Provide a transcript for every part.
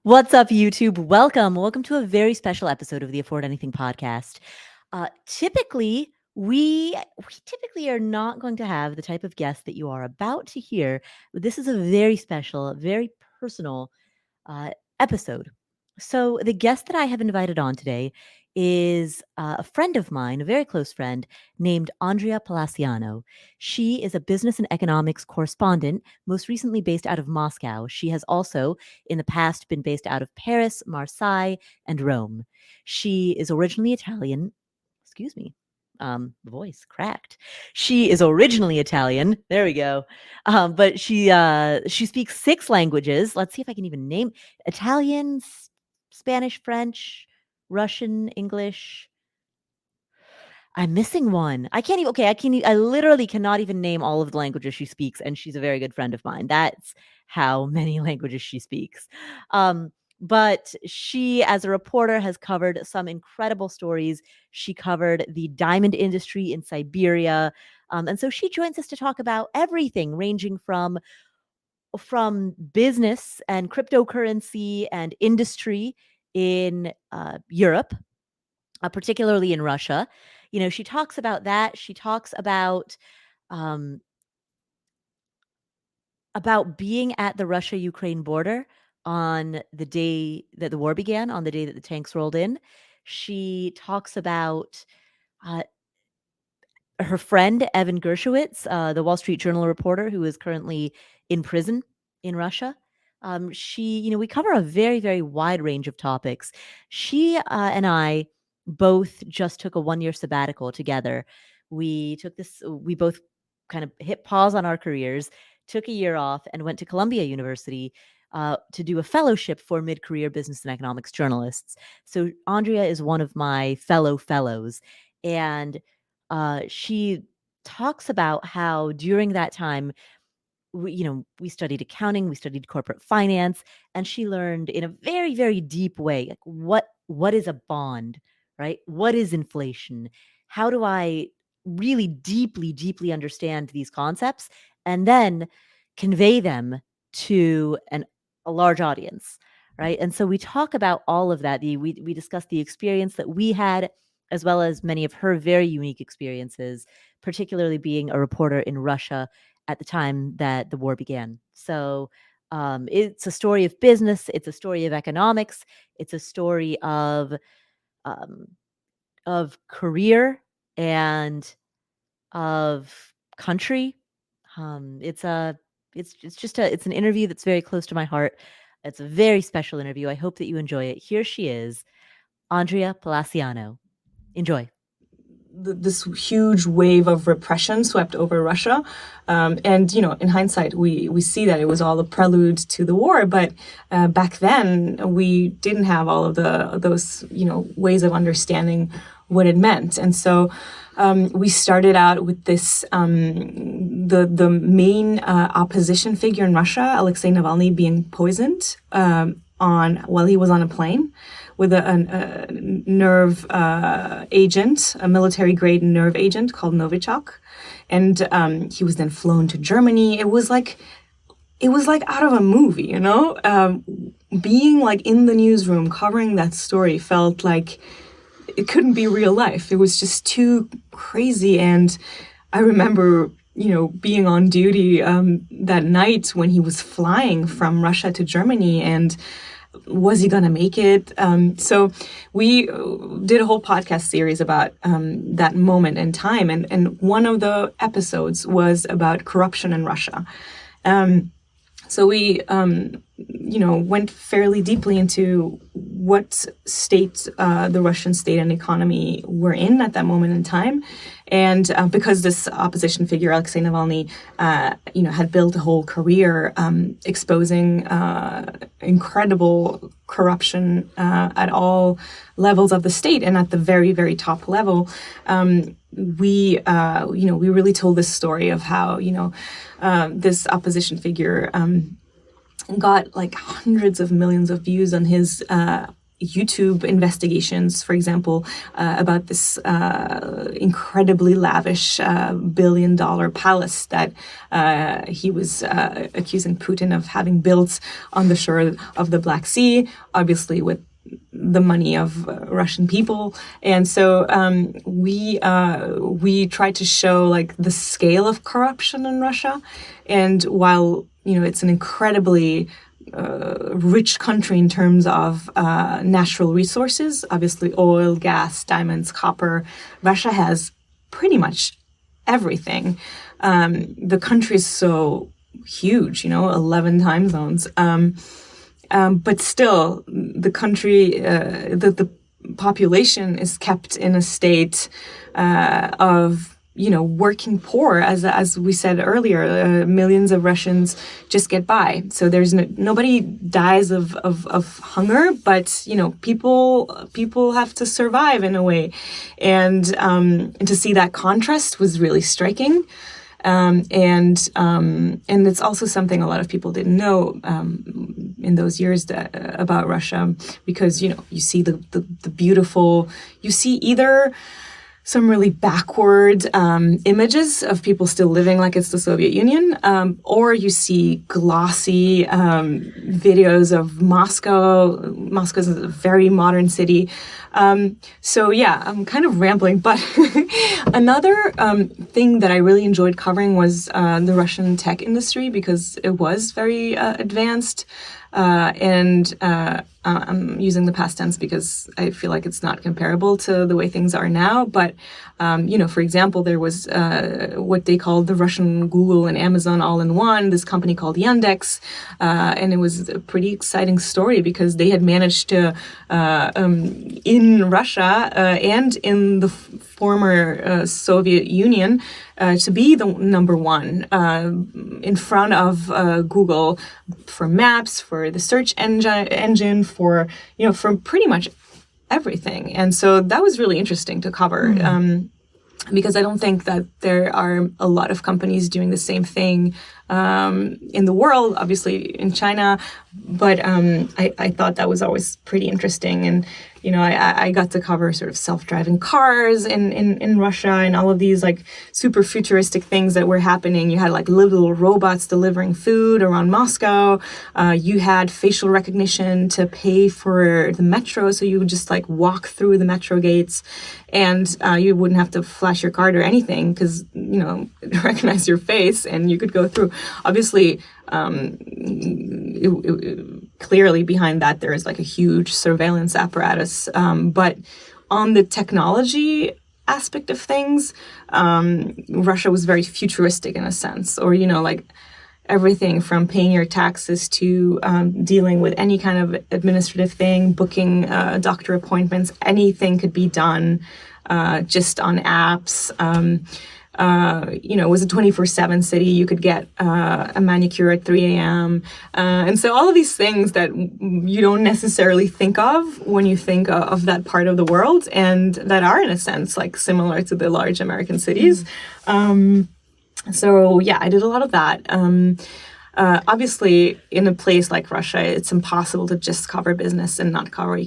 What's up, YouTube? Welcome to a very special episode of the Afford Anything podcast. Typically, we typically are not going to have the type of guest that you are about to hear. But this is a very special, very personal uh, episode. So, the guest that I have invited on today is a friend of mine, a very close friend named Andrea Palasciano. She is a business and economics correspondent, most recently based out of Moscow. She has also, in the past, been based out of Paris, Marseille, and Rome. She is originally Italian. Excuse me. Voice cracked. She is originally Italian. There we go. But she speaks 6 languages. Let's see if I can even name Italian, Spanish, French, Russian, English. I'm missing one. I can't even. Okay, I literally cannot even name all of the languages she speaks, and she's a very good friend of mine. That's how many languages she speaks. But she, as a reporter, has covered some incredible stories. She covered the diamond industry in Siberia, and so she joins us to talk about everything, ranging from business and cryptocurrency and industry in Europe, particularly in Russia. You know, she talks about that. She talks um, about being at the Russia-Ukraine border on the day that the war began, on the day that the tanks rolled in. She talks about uh, her friend Evan Gershkovich, the Wall Street Journal reporter who is currently in prison in Russia. We cover a very, very wide range of topics. She and I both just took a 1-year sabbatical together. We both kind of hit pause on our careers, took a year off, and went to Columbia University to do a fellowship for mid-career business and economics journalists. So Andrea is one of my fellow fellows, and she talks about how during that time we studied accounting, we studied corporate finance, and she learned in a very, very deep way, like what is a bond, right? What is inflation? How do I really deeply, deeply understand these concepts and then convey them to a large audience, right? And so we talk about all of that. We discuss the experience that we had, as well as many of her very unique experiences, particularly being a reporter in Russia at the time that the war began. So it's a story of business, it's a story of economics, it's a story um, of career and of country. It's a it's an interview that's very close to my heart. It's a very special interview. I hope that you enjoy it. Here she is, Andrea Palasciano. Enjoy. This huge wave of repression swept over Russia. And, in hindsight, we see that it was all a prelude to the war. But back then, we didn't have all of those, ways of understanding what it meant. And so we started out with this, the main opposition figure in Russia, Alexei Navalny, being poisoned while he was on a plane with a nerve agent, a military-grade nerve agent called Novichok. And he was then flown to Germany. It was like out of a movie, being like in the newsroom covering that story felt like it couldn't be real life. It was just too crazy. And I remember, being on duty that night when he was flying from Russia to Germany, and was he going to make it? So we did a whole podcast series about that moment in time. And one of the episodes was about corruption in Russia. So we, went fairly deeply into what state the Russian state and economy were in at that moment in time. And because this opposition figure, Alexei Navalny, had built a whole career exposing incredible corruption at all levels of the state and at the very, very top level, we really told this story of how, this opposition figure got like hundreds of millions of views on his YouTube investigations, for example, about this incredibly lavish $1 billion palace that he was accusing Putin of having built on the shore of the Black Sea, obviously with the money of Russian people. And so we tried to show like the scale of corruption in Russia. And while, it's an incredibly rich country in terms of natural resources, obviously oil, gas, diamonds, copper, Russia has pretty much everything. The country is so huge, 11 time zones. But still, the country, the population is kept in a state of, working poor. As we said earlier, millions of Russians just get by. So there's nobody dies of hunger, but people have to survive in a way, and to see that contrast was really striking. And it's also something a lot of people didn't know in those years about Russia, because you see the beautiful, you see either some really backward images of people still living like it's the Soviet Union, or you see glossy videos of Moscow. Moscow is a very modern city. So yeah, I'm kind of rambling, but another thing that I really enjoyed covering was the Russian tech industry, because it was very advanced. And I'm using the past tense because I feel like it's not comparable to the way things are now. But, for example, there was what they called the Russian Google and Amazon all in one, this company called Yandex. And it was a pretty exciting story because they had managed to, in Russia and in the former Soviet Union, to be the number one in front of Google for maps, for the search engine, for pretty much everything. And so that was really interesting to cover, because I don't think that there are a lot of companies doing the same thing in the world, obviously in China. But I thought that was always pretty interesting. And I got to cover sort of self-driving cars in Russia, and all of these like super futuristic things that were happening. You had like little robots delivering food around Moscow. You had facial recognition to pay for the metro, so you would just like walk through the metro gates, and you wouldn't have to flash your card or anything because it recognized your face and you could go through. Obviously, clearly behind that there is like a huge surveillance apparatus, but on the technology aspect of things, Russia was very futuristic in a sense, or like everything from paying your taxes to dealing with any kind of administrative thing, booking doctor appointments, anything could be done just on apps. It was a 24/7 city. You could get a manicure at 3 a.m. And so all of these things that you don't necessarily think of when you think of that part of the world, and that are in a sense like similar to the large American cities. So yeah, I did a lot of that. Obviously, in a place like Russia, it's impossible to just cover business and not cover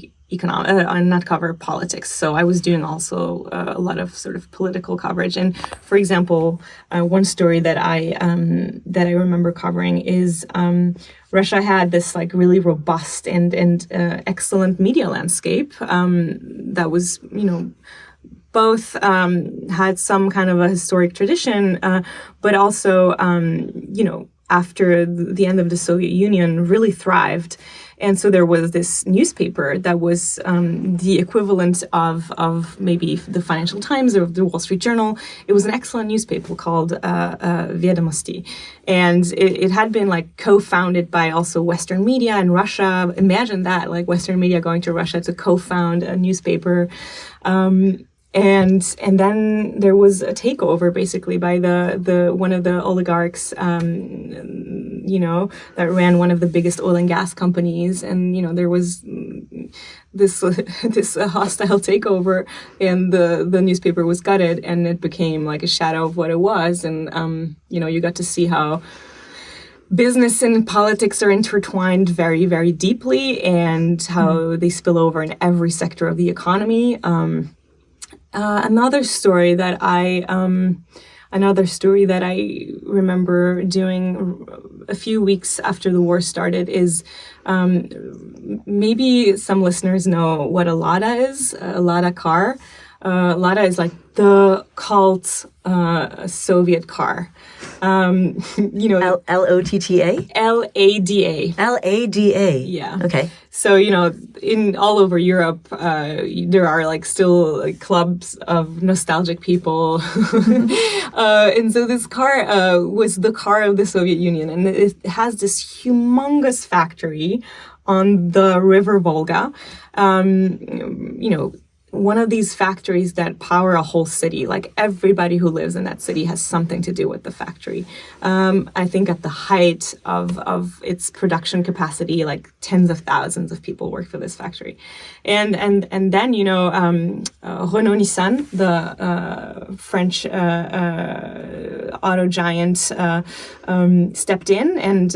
not cover politics. So I was doing also a lot of sort of political coverage. And for example, one story that I remember covering is Russia had this like really robust and excellent media landscape that was both had some kind of a historic tradition, but also after the end of the Soviet Union really thrived. And so there was this newspaper that was the equivalent of maybe the Financial Times or the Wall Street Journal. It was an excellent newspaper called Vedomosti. And it had been like co-founded by also Western media in Russia. Imagine that, like Western media going to Russia to co-found a newspaper. And then there was a takeover basically by the one of the oligarchs, that ran one of the biggest oil and gas companies. And, there was this hostile takeover, and the newspaper was gutted, and it became like a shadow of what it was. And, you got to see how business and politics are intertwined very, very deeply, and how they spill over in every sector of the economy. Another story that I remember doing a few weeks after the war started is, maybe some listeners know what a Lada is, a Lada car. Lada is like the cult Soviet car. Lotta? Lada. Lada. Yeah. Okay. So, in all over Europe, there are like still like, clubs of nostalgic people. And so this car was the car of the Soviet Union. And it has this humongous factory on the River Volga. One of these factories that power a whole city. Like everybody who lives in that city has something to do with the factory. I think at the height of its production capacity, like tens of thousands of people work for this factory. And then, Renault Nissan, the French auto giant, stepped in and,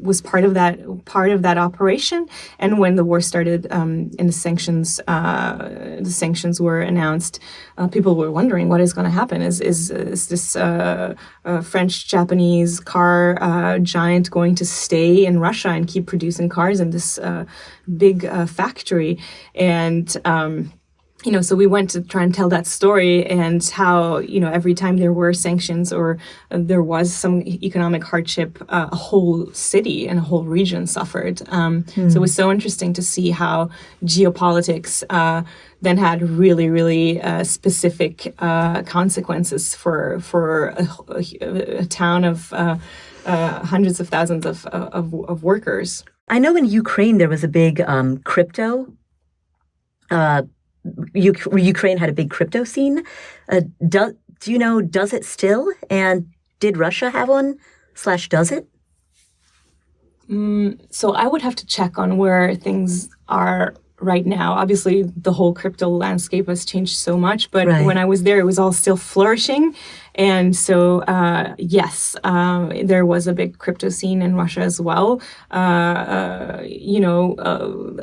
was part of that operation. And when the war started, and the sanctions were announced, people were wondering what is going to happen. Is this French-Japanese car giant going to stay in Russia and keep producing cars in this big factory? And so we went to try and tell that story, and how, every time there were sanctions or there was some economic hardship, a whole city and a whole region suffered. So it was so interesting to see how geopolitics then had really, really specific consequences for a town of hundreds of thousands of workers. I know in Ukraine there was a big crypto. Ukraine had a big crypto scene. Do you know, does it still? And did Russia have one / does it? So I would have to check on where things are right now. Obviously, the whole crypto landscape has changed so much, but when I was there, it was all still flourishing. And so, yes, there was a big crypto scene in Russia as well. A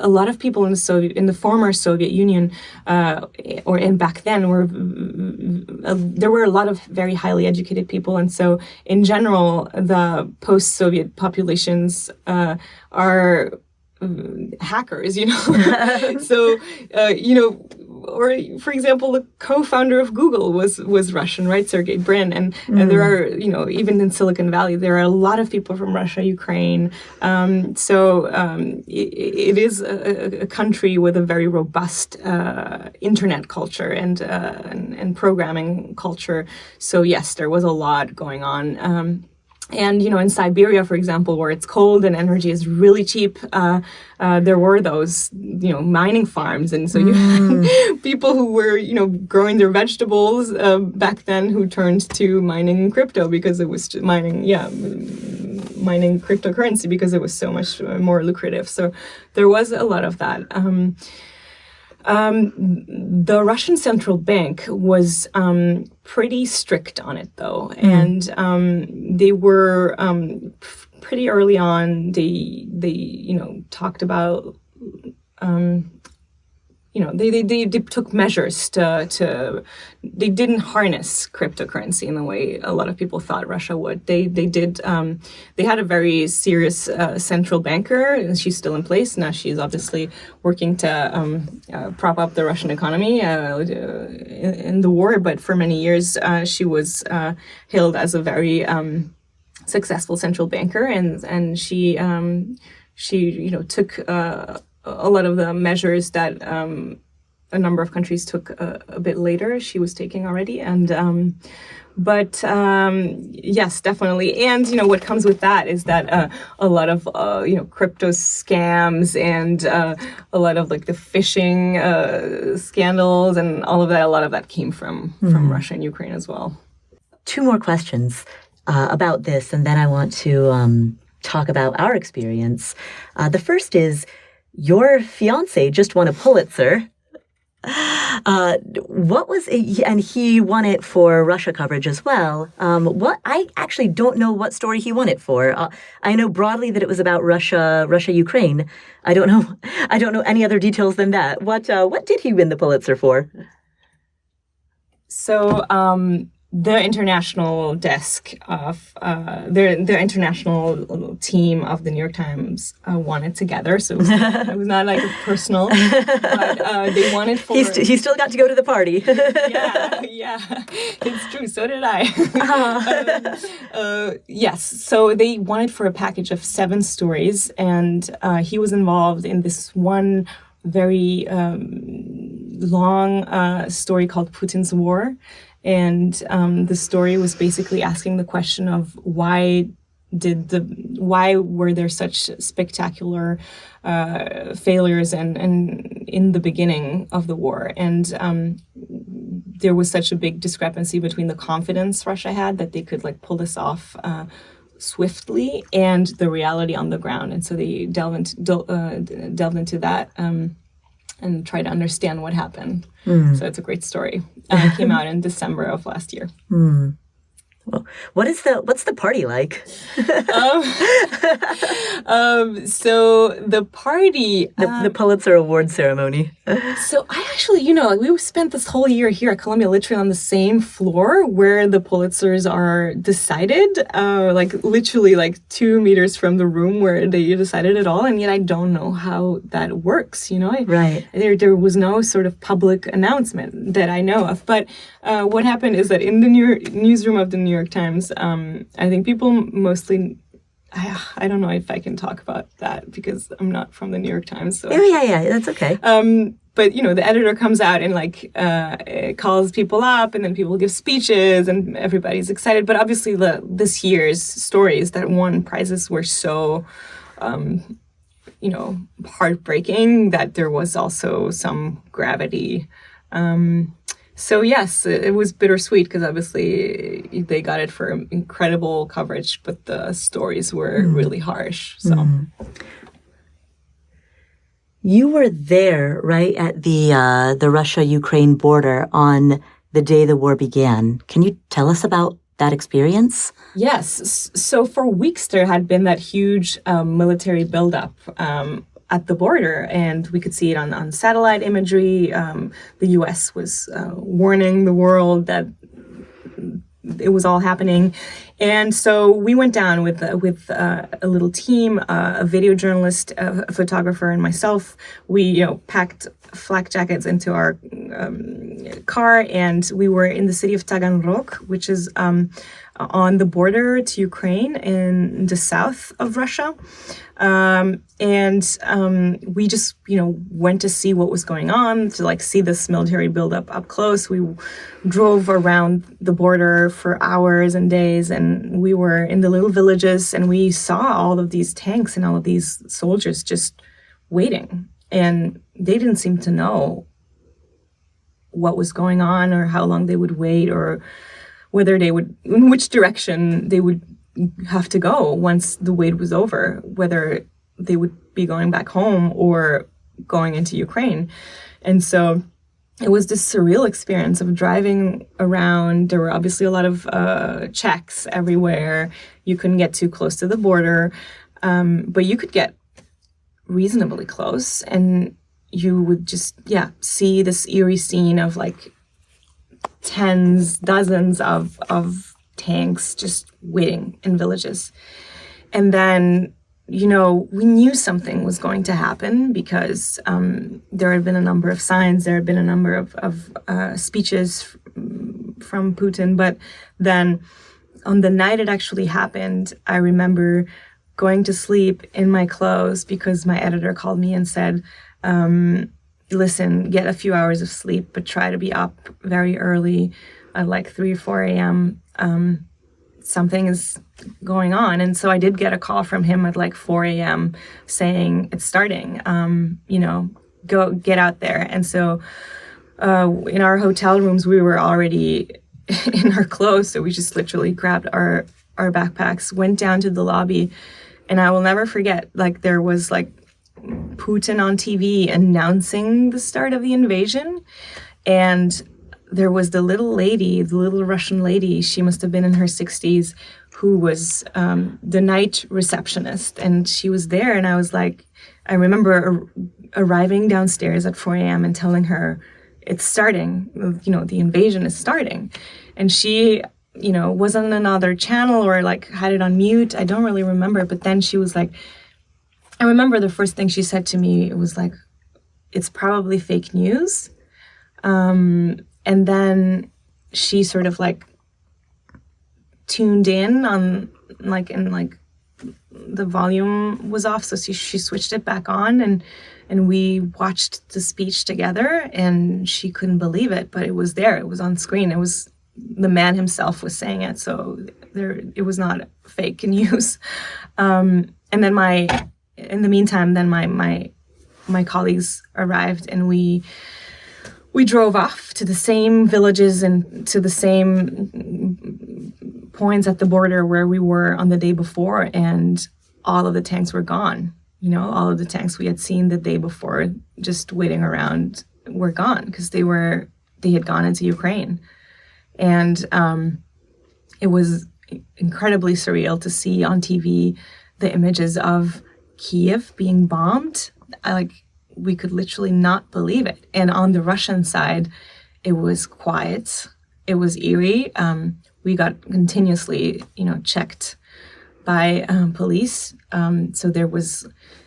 lot of people in the former Soviet Union, and back then, there were a lot of very highly educated people. And so, in general, the post-Soviet populations are hackers, So, or for example, the co-founder of Google was Russian, right? Sergey Brin. And there are, even in Silicon Valley, there are a lot of people from Russia, Ukraine. It is a country with a very robust internet culture and programming culture. So yes, there was a lot going on. And, in Siberia, for example, where it's cold and energy is really cheap, there were those, mining farms. And so you had people who were, growing their vegetables back then who turned to mining crypto because it was mining cryptocurrency because it was so much more lucrative. So there was a lot of that. The Russian central bank was pretty strict on it, though, and they were pretty early on. They talked about they took measures to they didn't harness cryptocurrency in the way a lot of people thought Russia would. They had a very serious central banker, and she's still in place now. She's obviously working to prop up the Russian economy in the war, but for many years she was hailed as a very successful central banker, and she took a lot of the measures that a number of countries took a bit later. She was taking already, and yes, definitely. And what comes with that is that a lot of crypto scams and a lot of like the phishing scandals and all of that. A lot of that came from Russia and Ukraine as well. Two more questions about this, and then I want to talk about our experience. The first is, your fiance just won a Pulitzer. What was it? And he won it for Russia coverage as well. What I actually don't know what story he won it for. I know broadly that it was about Russia, Ukraine. I don't know. I don't know any other details than that. What did he win the Pulitzer for? So the international desk of the international team of the New York Times won it together. So it was not like a personal, but they won it for. He still got to go to the party. yeah, it's true. So did I. Yes, so they won it for a package of 7 stories, and he was involved in this one very long story called Putin's War. And the story was basically asking the question of why were there such spectacular failures and in the beginning of the war, and there was such a big discrepancy between the confidence Russia had that they could like pull this off swiftly and the reality on the ground. And so they delved into that and try to understand what happened. So it's a great story. It came out in December of last year. Well, what's the party like? So the party, the Pulitzer Award ceremony. So I actually, we spent this whole year here at Columbia literally on the same floor where the Pulitzers are decided, like literally like 2 meters from the room where they decided it all. And yet I don't know how that works, Right. There was no sort of public announcement that I know of. But what happened is that in the newsroom of the New York Times, I think people mostly, I don't know if I can talk about that because I'm not from the New York Times. So. Yeah, that's okay. But, the editor comes out and calls people up, and then people give speeches and everybody's excited. But obviously this year's stories that won prizes were so, heartbreaking that there was also some gravity. So yes, it was bittersweet because obviously they got it for incredible coverage, but the stories were really harsh. So you were there, right, at the Russia-Ukraine border on the day the war began. Can you tell us about that experience? Yes. So for weeks there had been that huge military buildup at the border, and we could see it on satellite imagery. The U.S. was warning the world that it was all happening. And so we went down with a little team, a video journalist, a photographer, and myself. We packed flak jackets into our car, and we were in the city of Taganrog, which is on the border to Ukraine in the south of Russia. We just, went to see what was going on, to see this military buildup up close. We drove around the border for hours and days, and we were in the little villages, and we saw all of these tanks and all of these soldiers just waiting. And they didn't seem to know what was going on or how long they would wait or whether they would, in which direction they would have to go once the wait was over, whether they would be going back home or going into Ukraine. And so it was this surreal experience of driving around. There were obviously a lot of checks everywhere. You couldn't get too close to the border, but you could get reasonably close, and you would just, see this eerie scene of dozens of tanks just waiting in villages. And then, we knew something was going to happen because there had been a number of signs, there had been a number of speeches from Putin. But then on the night it actually happened, I remember going to sleep in my clothes because my editor called me and said, listen, get a few hours of sleep, but try to be up very early at 3 or 4 a.m. Something is going on. And so I did get a call from him at 4 a.m. saying it's starting, go get out there. And so in our hotel rooms, we were already in our clothes. So we just literally grabbed our backpacks, went down to the lobby. And I will never forget, there was Putin on TV announcing the start of the invasion. And there was the little lady, the little Russian lady, she must have been in her 60s, who was the night receptionist. And she was there. And I was like, I remember arriving downstairs at 4 a.m. and telling her, it's starting, the invasion is starting. And she, was on another channel or like had it on mute. I don't really remember. But then she was like, I remember the first thing she said to me, it was like, it's probably fake news. And then she sort of like tuned in on the volume was off. So she switched it back on and we watched the speech together, and she couldn't believe it, but it was there. It was on screen. It was the man himself was saying it. So it was not fake news. And then in the meantime, then my colleagues arrived, and we drove off to the same villages and to the same points at the border where we were on the day before, and all of the tanks were gone. All of the tanks we had seen the day before just waiting around were gone because they had gone into Ukraine. And it was incredibly surreal to see on TV the images of Kiev being bombed. We could literally not believe it. And on the Russian side, it was quiet. It was eerie. We got continuously, checked by police. So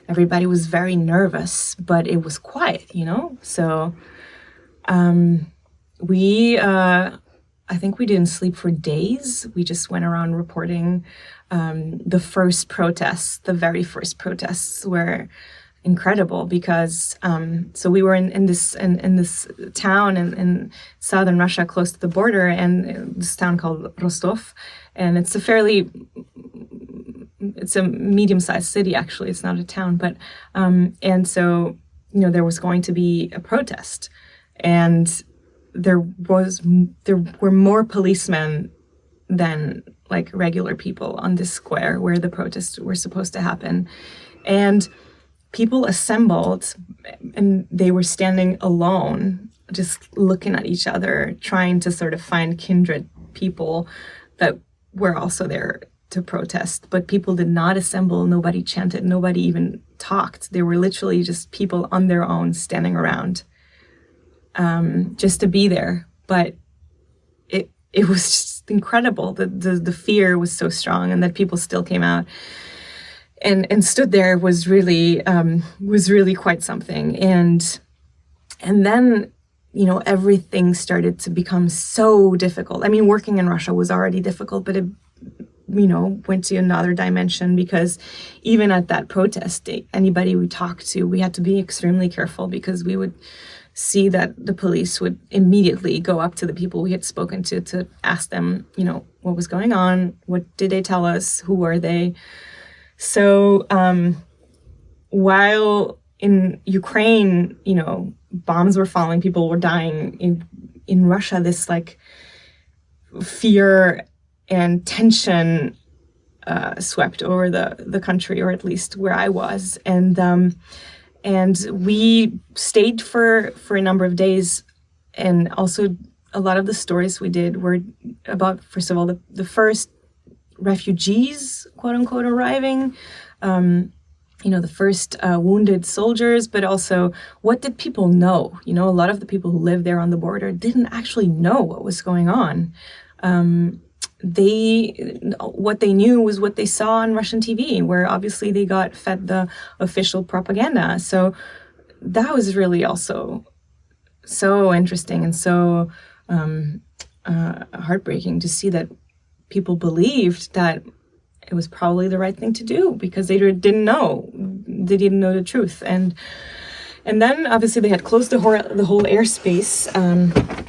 everybody was very nervous, but it was quiet, So I think we didn't sleep for days. We just went around reporting the very first protests were incredible because so we were in this town in southern Russia close to the border, and this town called Rostov, and it's a medium-sized city. Actually, it's not a town, but and so there was going to be a protest, and there were more policemen than like regular people on this square where the protests were supposed to happen, and people assembled, and they were standing alone, just looking at each other, trying to sort of find kindred people that were also there to protest. But people did not assemble. Nobody chanted. Nobody even talked. They were literally just people on their own standing around just to be there. But it was just incredible. The fear was so strong, and that people still came out and stood there was really quite something. And then, everything started to become so difficult. I mean, working in Russia was already difficult, but it, went to another dimension because even at that protest, anybody we talked to, we had to be extremely careful because we would see that the police would immediately go up to the people we had spoken to ask them, what was going on? What did they tell us? Who were they? So while in Ukraine, bombs were falling, people were dying, in Russia, this like fear and tension swept over the country, or at least where I was. And we stayed for a number of days. And also a lot of the stories we did were about, first of all, the first refugees, quote unquote, arriving, the first wounded soldiers, but also what did people know? A lot of the people who lived there on the border didn't actually know what was going on. What they knew was what they saw on Russian TV, where obviously they got fed the official propaganda. So that was really also so interesting and so heartbreaking to see that people believed that it was probably the right thing to do because they didn't know the truth. And then obviously they had closed the whole airspace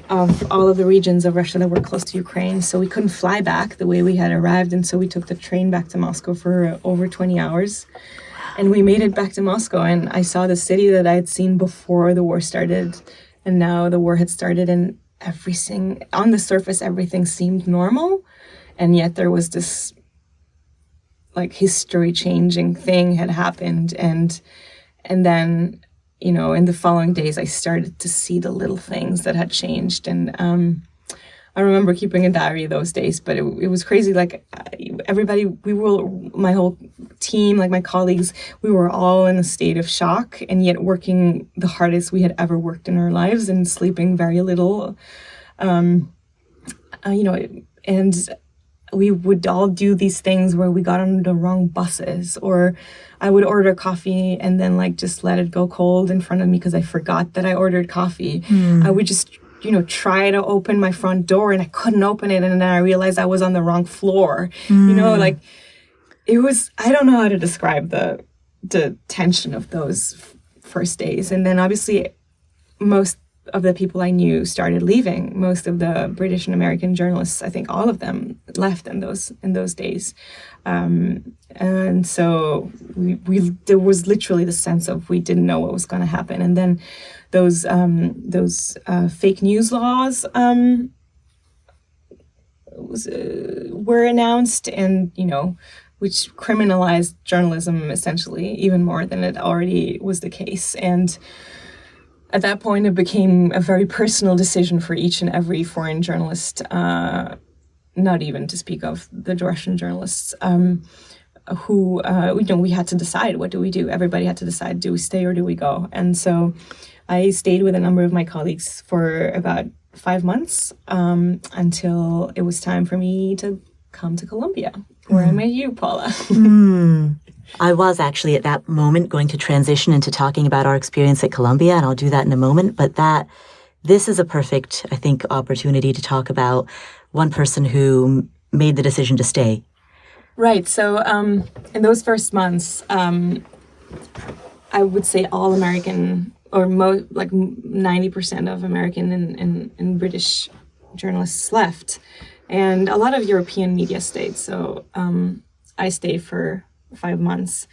of all of the regions of Russia that were close to Ukraine. So we couldn't fly back the way we had arrived. And so we took the train back to Moscow for over 20 hours. And we made it back to Moscow. And I saw the city that I had seen before the war started. And now the war had started, and everything, on the surface, everything seemed normal. And yet there was this like history changing thing had happened. And and then, in the following days, I started to see the little things that had changed. And I remember keeping a diary those days, but it was crazy. Like everybody, my whole team, like my colleagues, we were all in a state of shock, and yet working the hardest we had ever worked in our lives and sleeping very little. And we would all do these things where we got on the wrong buses, or I would order coffee and then like just let it go cold in front of me because I forgot that I ordered coffee. I would just try to open my front door and I couldn't open it, and then I realized I was on the wrong floor. Like it was, I don't know how to describe the tension of those first days. And then obviously most of the people I knew started leaving. Most of the British and American journalists, I think all of them left in those days. And so there was literally the sense of we didn't know what was going to happen. And then those fake news laws were announced, and which criminalized journalism essentially even more than it already was the case. And at that point, it became a very personal decision for each and every foreign journalist, not even to speak of the Russian journalists, who we had to decide, what do we do? Everybody had to decide, do we stay or do we go? And so I stayed with a number of my colleagues for about 5 months until it was time for me to come to Colombia, where I met you, Paula. I was actually at that moment going to transition into talking about our experience at Columbia, and I'll do that in a moment. But this is a perfect, I think, opportunity to talk about one person who made the decision to stay. Right. So in those first months, I would say all American, or like 90% of American and British journalists left, and a lot of European media stayed. So I stayed for 5 months,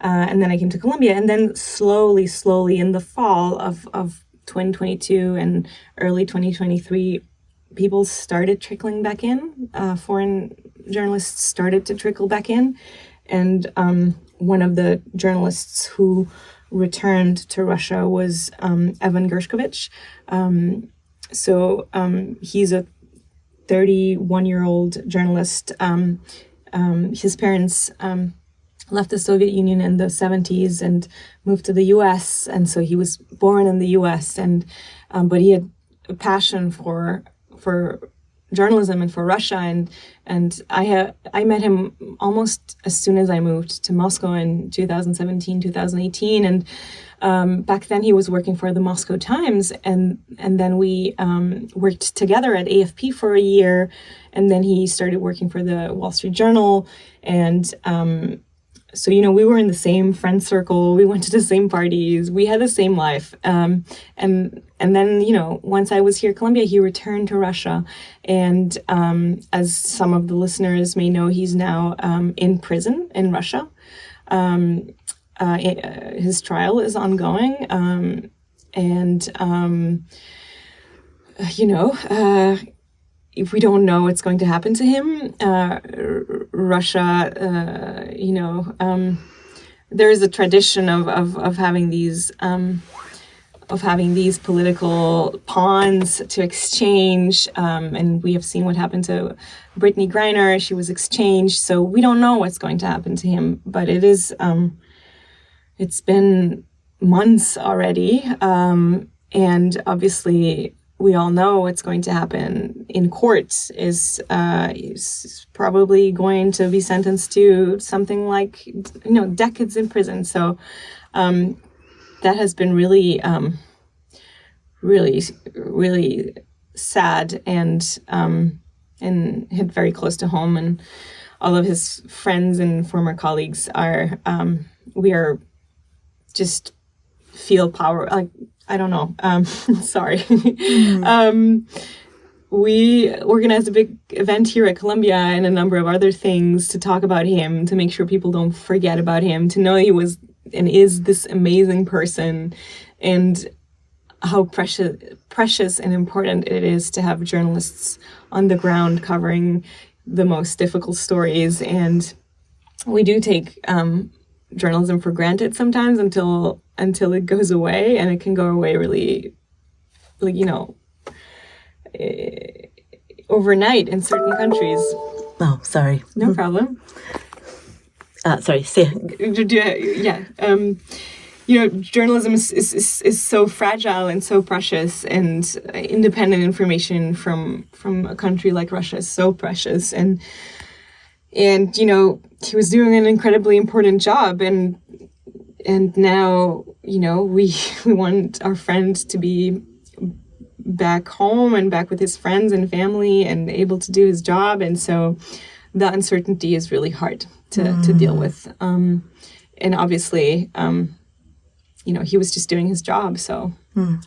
and then I came to Colombia, and then slowly in the fall of 2022 and early 2023, people started trickling back in. Foreign journalists started to trickle back in, and one of the journalists who returned to Russia was Evan Gershkovich. He's a 31-year-old journalist. His parents left the Soviet Union in the 70s and moved to the U.S. And so he was born in the U.S. But he had a passion for journalism and for Russia. And I met him almost as soon as I moved to Moscow in 2017, 2018. And back then he was working for the Moscow Times. And then we worked together at AFP for a year. And then he started working for the Wall Street Journal. And so, we were in the same friend circle. We went to the same parties. We had the same life. And then, once I was here at Columbia, he returned to Russia. And as some of the listeners may know, he's now in prison in Russia. His trial is ongoing. We don't know what's going to happen to him. Russia, there is a tradition of having these political pawns to exchange, and we have seen what happened to Brittany Griner. She was exchanged, so we don't know what's going to happen to him. But it is, it's been months already, and obviously, we all know what's going to happen in court. Is probably going to be sentenced to something like decades in prison. So that has been really really sad and hit very close to home. And all of his friends and former colleagues are we are just feel power, like, I don't know. Sorry. We organized a big event here at Columbia and a number of other things to talk about him, to make sure people don't forget about him, to know he was and is this amazing person, and how precious and important it is to have journalists on the ground covering the most difficult stories. And we do take journalism for granted sometimes until it goes away, and it can go away really, like, overnight in certain countries. Oh, sorry. No problem. Sorry. Say. Yeah. Journalism is so fragile and so precious, and independent information from a country like Russia is so precious. And he was doing an incredibly important job, and now, we want our friend to be back home and back with his friends and family and able to do his job. And so the uncertainty is really hard to deal with. And obviously, he was just doing his job. So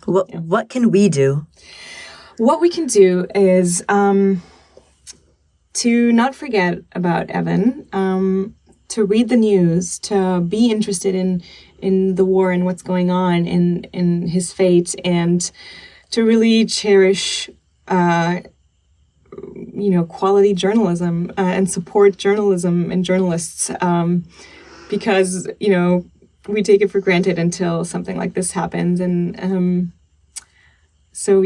what can we do? What we can do is to not forget about Evan, to read the news, to be interested in the war and what's going on in his fate, and to really cherish, quality journalism and support journalism and journalists, because, we take it for granted until something like this happens. And so,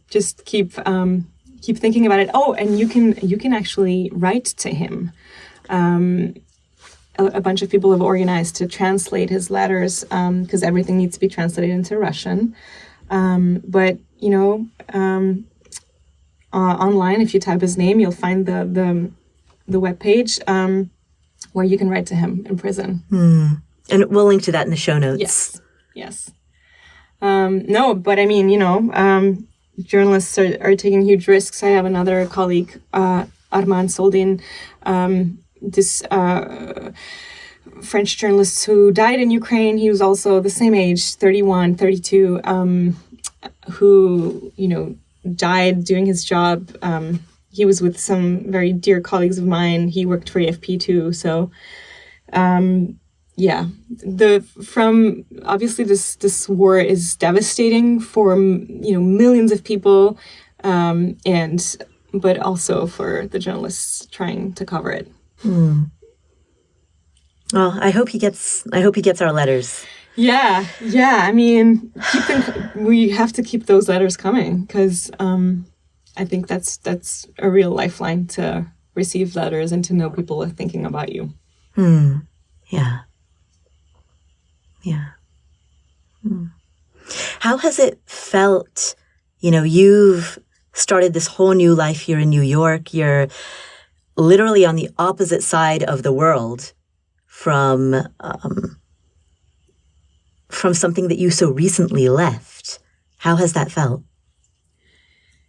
just keep thinking about it. Oh, and you can actually write to him. A bunch of people have organized to translate his letters, because everything needs to be translated into Russian. But online, if you type his name, you'll find the webpage where you can write to him in prison. And we'll link to that in the show notes. Yes. No, but I mean, journalists are taking huge risks. I have another colleague, Arman Soldin, this French journalist who died in Ukraine. He was also the same age, 31, 32, who, died doing his job. He was with some very dear colleagues of mine. He worked for AFP too. So, obviously this war is devastating for, millions of people, but also for the journalists trying to cover it. Well, I hope he gets our letters. Yeah. I mean, we have to keep those letters coming, because I think that's a real lifeline, to receive letters and to know people are thinking about you. Yeah. How has it felt? You've started this whole new life here in New York. You're literally on the opposite side of the world from something that you so recently left. How has that felt?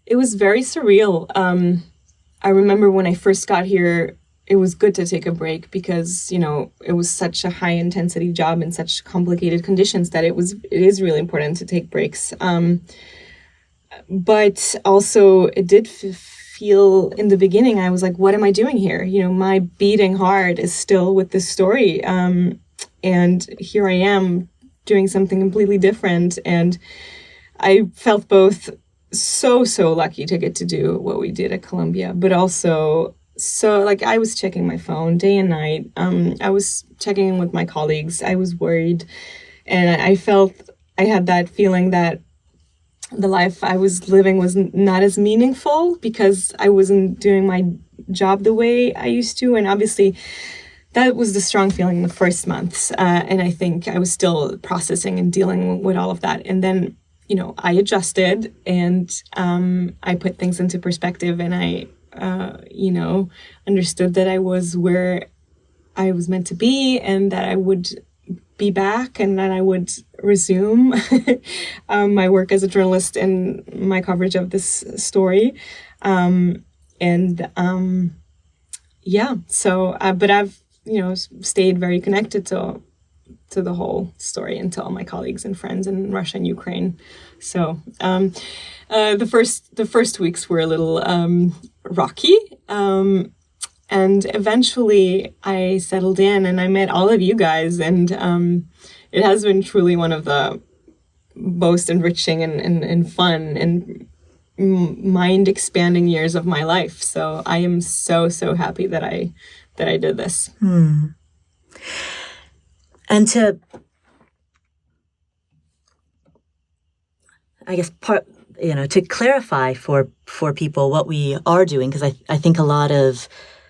It was very surreal. I remember when I first got here, it was good to take a break, because, it was such a high intensity job in such complicated conditions that it is really important to take breaks. But also it did feel in the beginning, I was like, what am I doing here? My beating heart is still with this story. And here I am doing something completely different. And I felt both so lucky to get to do what we did at Columbia, but also I was checking my phone day and night. I was checking in with my colleagues. I was worried, and I felt I had that feeling that the life I was living was not as meaningful, because I wasn't doing my job the way I used to. And obviously that was the strong feeling in the first months. And I think I was still processing and dealing with all of that. And then, I adjusted, and I put things into perspective, and I understood that I was where I was meant to be, and that I would be back, and that I would resume my work as a journalist and my coverage of this story. But I've, stayed very connected to the whole story, and to all my colleagues and friends in Russia and Ukraine. So the first weeks were a little rocky, and eventually I settled in, and I met all of you guys, and it has been truly one of the most enriching and fun and mind expanding years of my life. So I am so happy that I did this. And to, I guess, to clarify for people what we are doing, because I think a lot of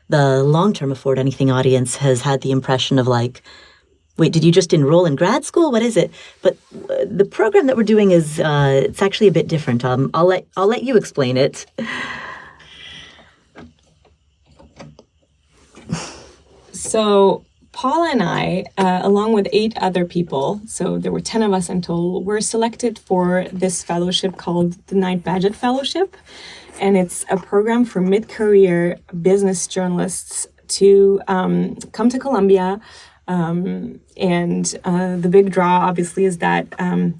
the long-term Afford Anything audience has had the impression of like, wait, did you just enroll in grad school? What is it? But the program that we're doing is it's actually a bit different. I'll let you explain it. So Paula and I, along with 8 other people, so there were 10 of us in total, were selected for this fellowship called the Knight-Bagehot Fellowship. And it's a program for mid-career business journalists to come to Columbia. And the big draw, obviously, is that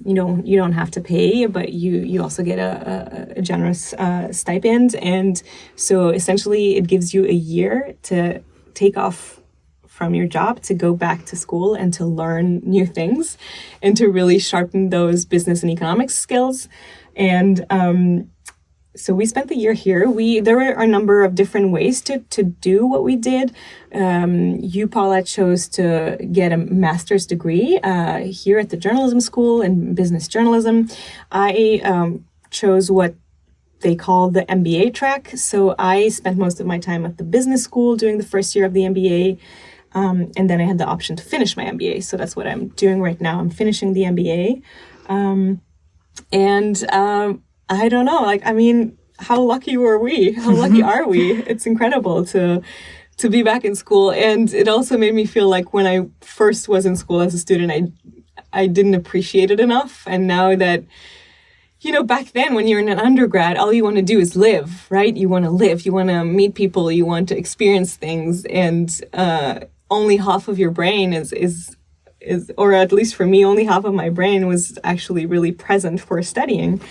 you don't have to pay, but you also get a generous stipend. And so essentially, it gives you a year to take off from your job, to go back to school and to learn new things and to really sharpen those business and economics skills. And so we spent the year here. There were a number of different ways to do what we did. You, Paula, chose to get a master's degree here at the journalism school in business journalism. I chose what they call the MBA track. So I spent most of my time at the business school doing the first year of the MBA. And then I had the option to finish my MBA. So that's what I'm doing right now. I'm finishing the MBA. I don't know, how lucky were we? How lucky are we? It's incredible to be back in school. And it also made me feel like when I first was in school as a student, I didn't appreciate it enough. And now that, back then when you're in an undergrad, all you want to do is live, right? You want to live, you want to meet people, you want to experience things. And only half of your brain is, or at least for me, only half of my brain was actually really present for studying.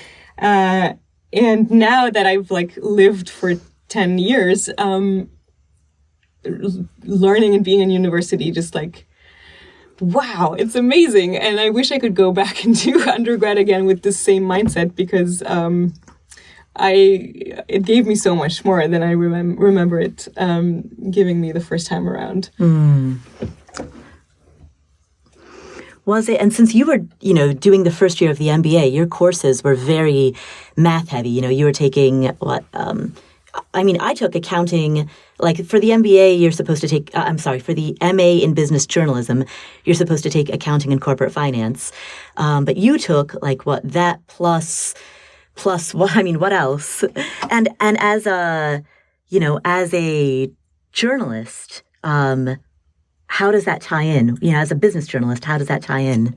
And now that I've lived for 10 years, learning and being in university, just wow, it's amazing. And I wish I could go back and do undergrad again with the same mindset, because it gave me so much more than I remember it giving me the first time around. Was it? And since you were, doing the first year of the MBA, your courses were very math heavy. You were taking what? I took accounting. For the MBA, you're supposed to take. For the MA in business journalism, you're supposed to take accounting and corporate finance. But you took that plus what? What else? And as a journalist, how does that tie in? As a business journalist, how does that tie in?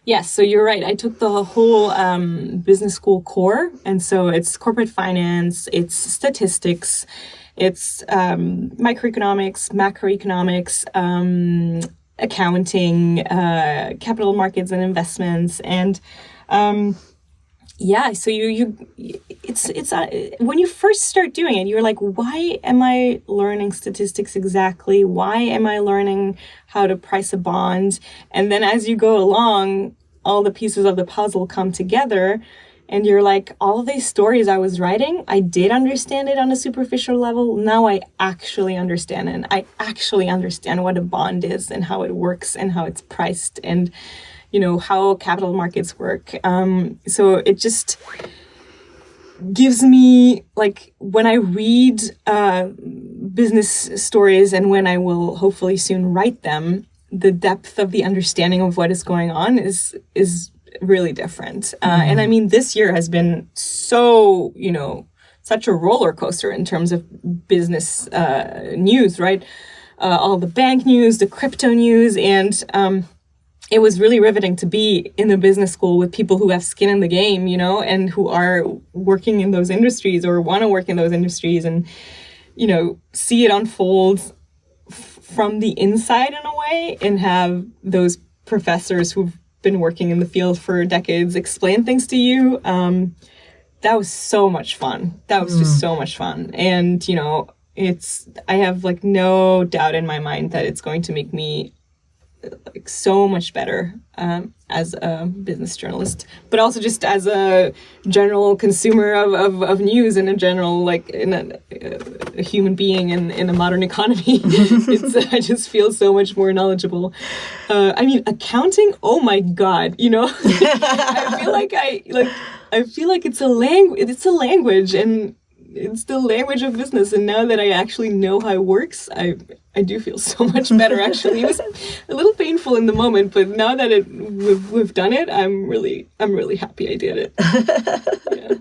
Yes, so you're right. I took the whole business school core. And so it's corporate finance, it's statistics, it's microeconomics, macroeconomics, accounting, capital markets and investments. And so it's when you first start doing it, you're like, why am I learning statistics exactly? Why am I learning how to price a bond? And then as you go along, all the pieces of the puzzle come together, and you're like, all of these stories I was writing, I did understand it on a superficial level. Now I actually understand it. And I actually understand what a bond is and how it works and how it's priced and how capital markets work. So it just gives me, when I read business stories and when I will hopefully soon write them, the depth of the understanding of what is going on is really different. And this year has been so, such a roller coaster in terms of business news, right? All the bank news, the crypto news, and it was really riveting to be in the business school with people who have skin in the game, and who are working in those industries or want to work in those industries, and, see it unfold from the inside in a way, and have those professors who've been working in the field for decades explain things to you. That was so much fun. That was just so much fun. And, I have no doubt in my mind that it's going to make me like so much better as a business journalist, but also just as a general consumer of news and a general, like, in a human being in a modern economy. I just feel so much more knowledgeable. I mean, accounting, oh my God, you know, I feel like it's a language, and it's the language of business. And now that I actually know how it works, I do feel so much better, actually. It was a little painful in the moment, but now that we've done it, I'm really happy I did it. Yeah.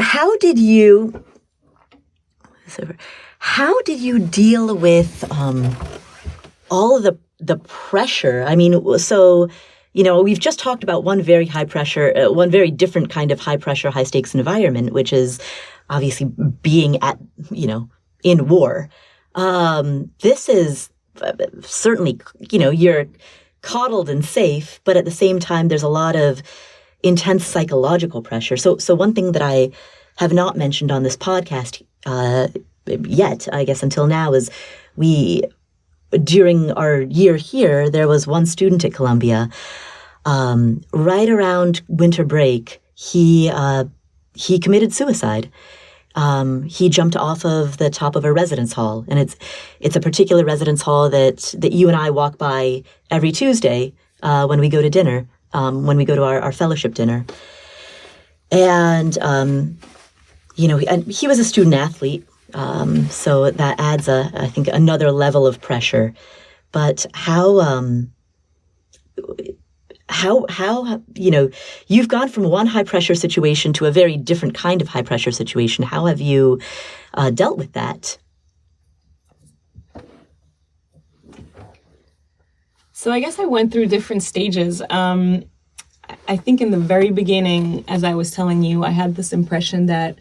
How did you deal with all of the pressure? I mean, so, you know, we've just talked about one very high pressure, one very different kind of high pressure, high stakes environment, which is obviously being at, you know, in war. This is certainly, you know, you're coddled and safe, but at the same time, there's a lot of intense psychological pressure. So one thing that I have not mentioned on this podcast yet, I guess until now, is during our year here, there was one student at Columbia, right around winter break, he committed suicide. He jumped off of the top of a residence hall, and it's a particular residence hall that you and I walk by every Tuesday when we go to dinner, when we go to our fellowship dinner. And you know, and he was a student athlete, so that adds I think another level of pressure. But how you know, you've gone from one high pressure situation to a very different kind of high pressure situation. How have you dealt with that? So I guess I went through different stages. I think in the very beginning, as I was telling you, I had this impression that,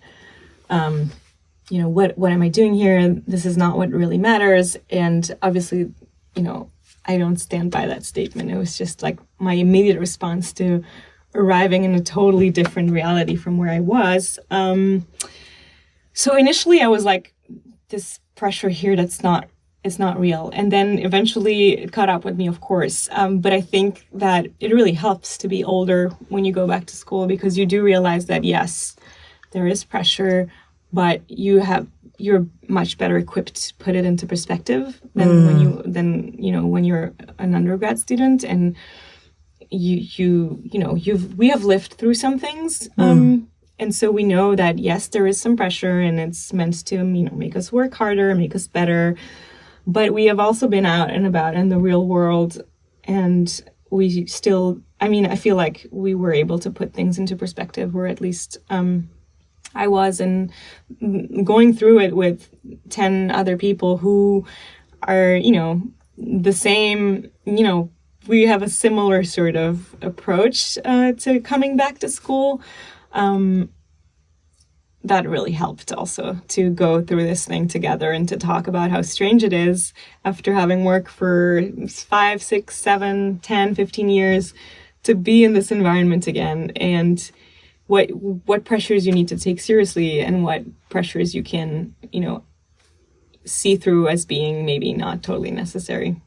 you know, what am I doing here? This is not what really matters. And obviously, you know, I don't stand by that statement. It was just like my immediate response to arriving in a totally different reality from where I was. So initially I was like, this pressure here, it's not real. And then eventually it caught up with me, of course. But I think that it really helps to be older when you go back to school, because you do realize that, yes, there is pressure, but you're much better equipped to put it into perspective than when you're an undergrad student, and we have lived through some things, and so we know that, yes, there is some pressure, and it's meant to, you know, make us work harder, make us better. But we have also been out and about in the real world, and we still, I mean, I feel like we were able to put things into perspective, or at least I was, and going through it with 10 other people who are, you know, the same, you know, we have a similar sort of approach to coming back to school. That really helped also to go through this thing together and to talk about how strange it is after having worked for 5, 6, 7, 10, 15 years to be in this environment again, and what pressures you need to take seriously and what pressures you can, you know, see through as being maybe not totally necessary.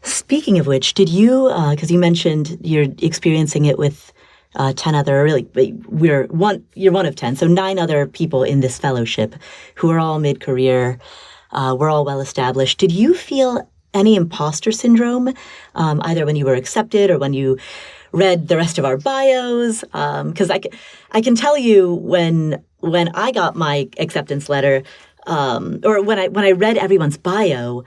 Speaking of which, did you, because you mentioned you're experiencing it with 10 other, really, you're one of 10, so 9 other people in this fellowship who are all mid-career, we're all well-established. Did you feel any imposter syndrome, either when you were accepted or when you read the rest of our bios? Because I can tell you when I got my acceptance letter, or when I read everyone's bio,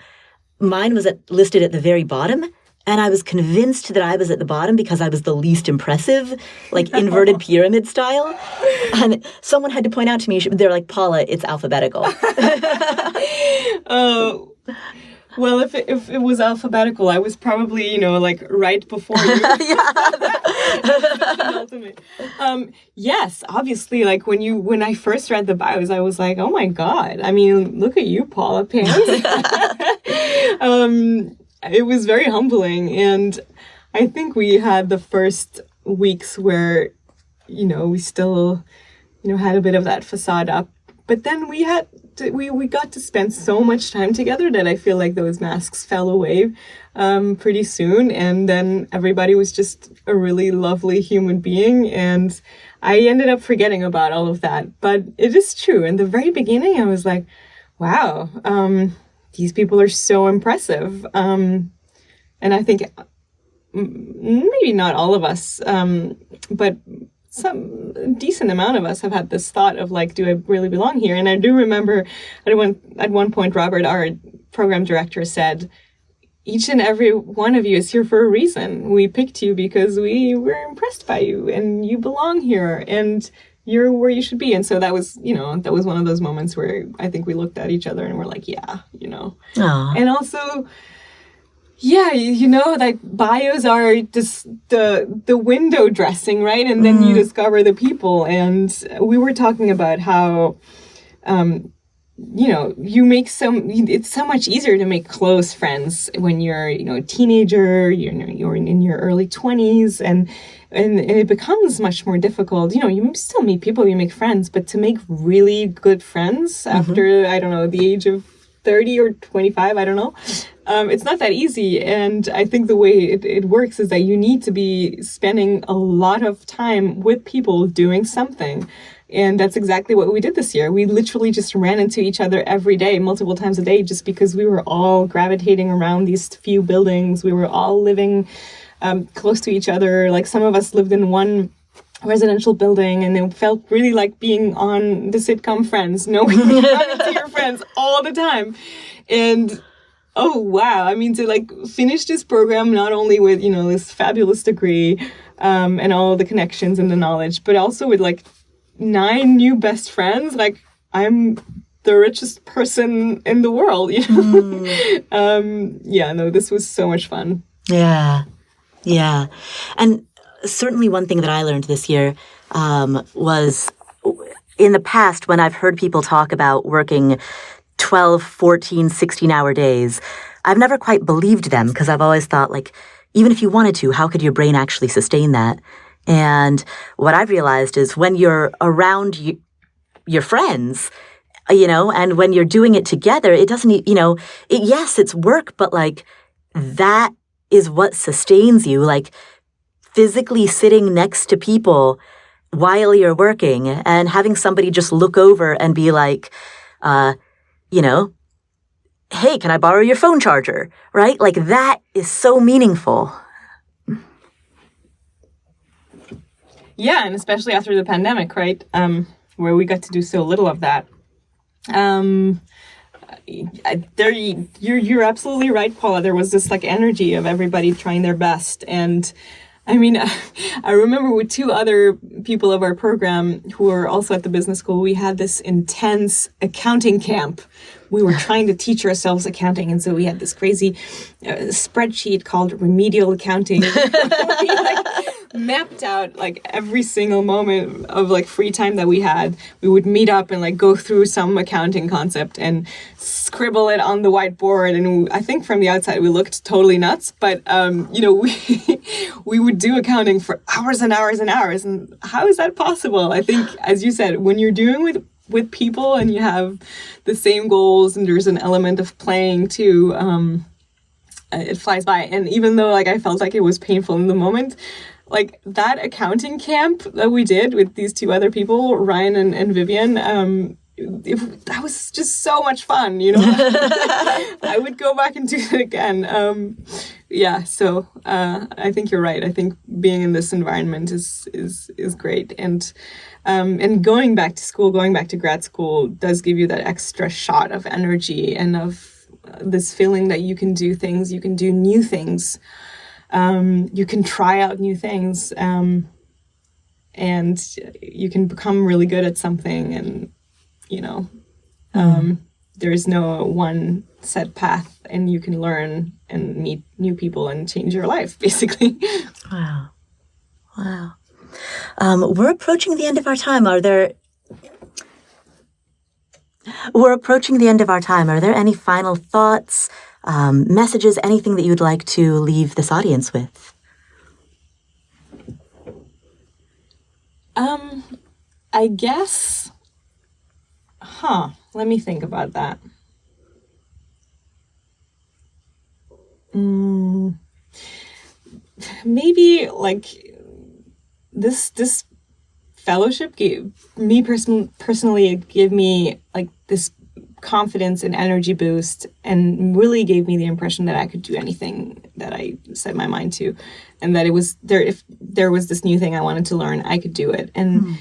mine was listed at the very bottom, and I was convinced that I was at the bottom because I was the least impressive, like inverted pyramid style. And someone had to point out to me, they're like, Paula, it's alphabetical. Oh. Well, if it was alphabetical, I was probably, you know, like right before you. Yes, obviously, like when I first read the bios, I was like, oh my God. I mean, look at you, Paula Pants. It was very humbling. And I think we had the first weeks where, you know, we still, you know, had a bit of that facade up. But then we had we got to spend so much time together that I feel like those masks fell away pretty soon. And then everybody was just a really lovely human being. And I ended up forgetting about all of that. But it is true. In the very beginning, I was like, wow, these people are so impressive. And I think maybe not all of us, but some decent amount of us have had this thought of like, do I really belong here? And I do remember at one point, Robert, our program director, said, each and every one of you is here for a reason. We picked you because we were impressed by you and you belong here and you're where you should be. And so that was one of those moments where I think we looked at each other and we're like, yeah, Aww. And also, yeah, like bios are just the window dressing, right? And then you discover the people. And we were talking about how, it's so much easier to make close friends when you're, a teenager, you're in your early 20s, and it becomes much more difficult. You still meet people, you make friends, but to make really good friends after, I don't know, the age of 30 or 25, I don't know. It's not that easy. And I think the way it works is that you need to be spending a lot of time with people doing something. And that's exactly what we did this year. We literally just ran into each other every day, multiple times a day, just because we were all gravitating around these few buildings. We were all living close to each other. Like some of us lived in one residential building, and it felt really like being on the sitcom Friends, knowing you run into your friends all the time. And oh wow, I mean, to like finish this program not only with this fabulous degree and all the connections and the knowledge, but also with like 9 new best friends. Like I'm the richest person in the world, this was so much fun. Yeah. And certainly one thing that I learned this year was in the past when I've heard people talk about working 12, 14, 16-hour days, I've never quite believed them because I've always thought, like, even if you wanted to, how could your brain actually sustain that? And what I've realized is when you're around your friends, and when you're doing it together, it doesn't, yes, it's work, but like that is what sustains you. Like, physically sitting next to people while you're working and having somebody just look over and be like, hey, can I borrow your phone charger? Right? Like that is so meaningful. Yeah, and especially after the pandemic, right? Where we got to do so little of that. You're absolutely right, Paula. There was this like energy of everybody trying their best. And I mean, I remember with 2 other people of our program who were also at the business school, we had this intense accounting camp. We were trying to teach ourselves accounting. And so we had this crazy spreadsheet called remedial accounting. We mapped out like every single moment of like free time that we had. We would meet up and like go through some accounting concept and scribble it on the whiteboard. And I think from the outside we looked totally nuts, but we would do accounting for hours and hours and hours. And how is that possible? I think, as you said, when you're doing with people and you have the same goals and there's an element of playing too, it flies by. And even though like I felt like it was painful in the moment, like that accounting camp that we did with these 2 other people, Ryan and Vivian, that was just so much fun, I would go back and do it again. So I think you're right. I think being in this environment is great. And going back to school, going back to grad school does give you that extra shot of energy and of this feeling that you can do things, you can do new things. You can try out new things, and you can become really good at something. And, there is no one set path, and you can learn and meet new people and change your life, basically. Wow. We're approaching the end of our time. Are there any final thoughts, messages, anything that you'd like to leave this audience with? I guess Let me think about that. Maybe like this fellowship gave me personally, it gave me like this confidence and energy boost, and really gave me the impression that I could do anything that I set my mind to, and that it was there. If there was this new thing I wanted to learn, I could do it. And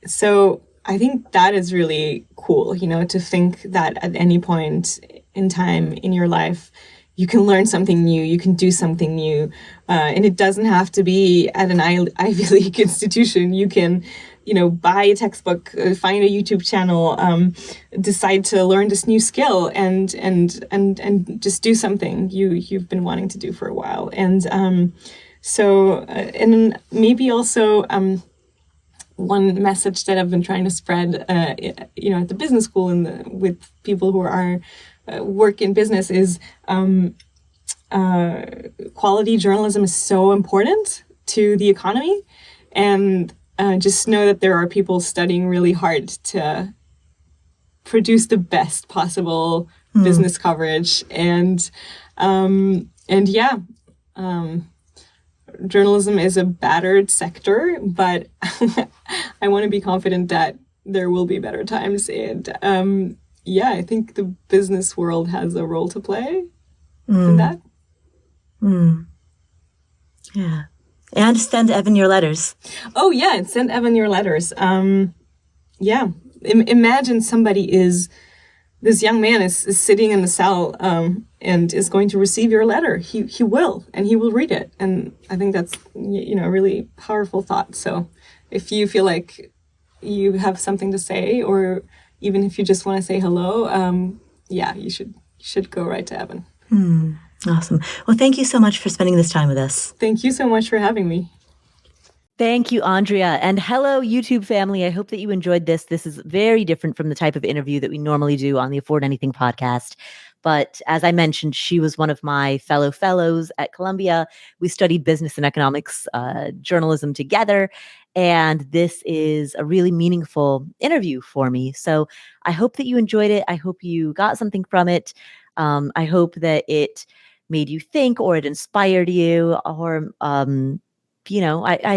so I think that is really cool, to think that at any point in time in your life, you can learn something new, you can do something new. And it doesn't have to be at an Ivy League institution. You can, buy a textbook, find a YouTube channel, decide to learn this new skill and just do something you've been wanting to do for a while. And and maybe also one message that I've been trying to spread, at the business school and with people who are work in business is quality journalism is so important to the economy, and just know that there are people studying really hard to produce the best possible business coverage, and journalism is a battered sector, but I want to be confident that there will be better times. And I think the business world has a role to play in that. Yeah. And send Evan your letters. Oh, yeah. And send Evan your letters. Imagine this young man is sitting in the cell and is going to receive your letter. He will, and he will read it. And I think that's, a really powerful thought. So if you feel like you have something to say, or even if you just want to say hello, you should go right to Evan. Awesome. Well, thank you so much for spending this time with us. Thank you so much for having me. Thank you, Andrea. And hello, YouTube family. I hope that you enjoyed this. This is very different from the type of interview that we normally do on the Afford Anything podcast. But as I mentioned, she was one of my fellow fellows at Columbia. We studied business and economics journalism together. And this is a really meaningful interview for me. So I hope that you enjoyed it. I hope you got something from it. I hope that it made you think, or it inspired you, or I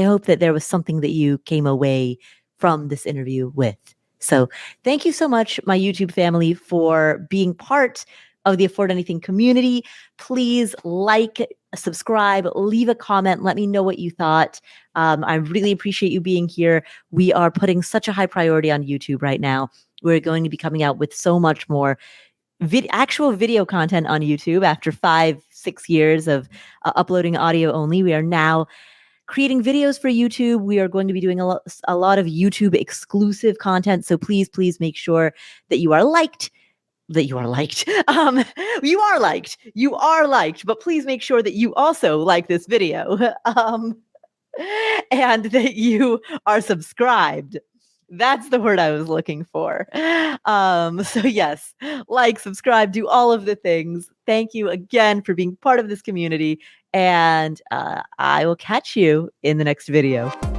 hope that there was something that you came away from this interview with. So thank you so much, my YouTube family, for being part of the Afford Anything community. Please like, subscribe, leave a comment. Let me know what you thought. I really appreciate you being here. We are putting such a high priority on YouTube right now. We're going to be coming out with so much more actual video content on YouTube after 5-6 years of uploading audio only. We are now creating videos for YouTube. We are going to be doing a lot of YouTube exclusive content. So please make sure that you are liked. You are liked. You are liked, but please make sure that you also like this video. And that you are subscribed. That's the word I was looking for. So yes, like, subscribe, do all of the things. Thank you again for being part of this community. And I will catch you in the next video.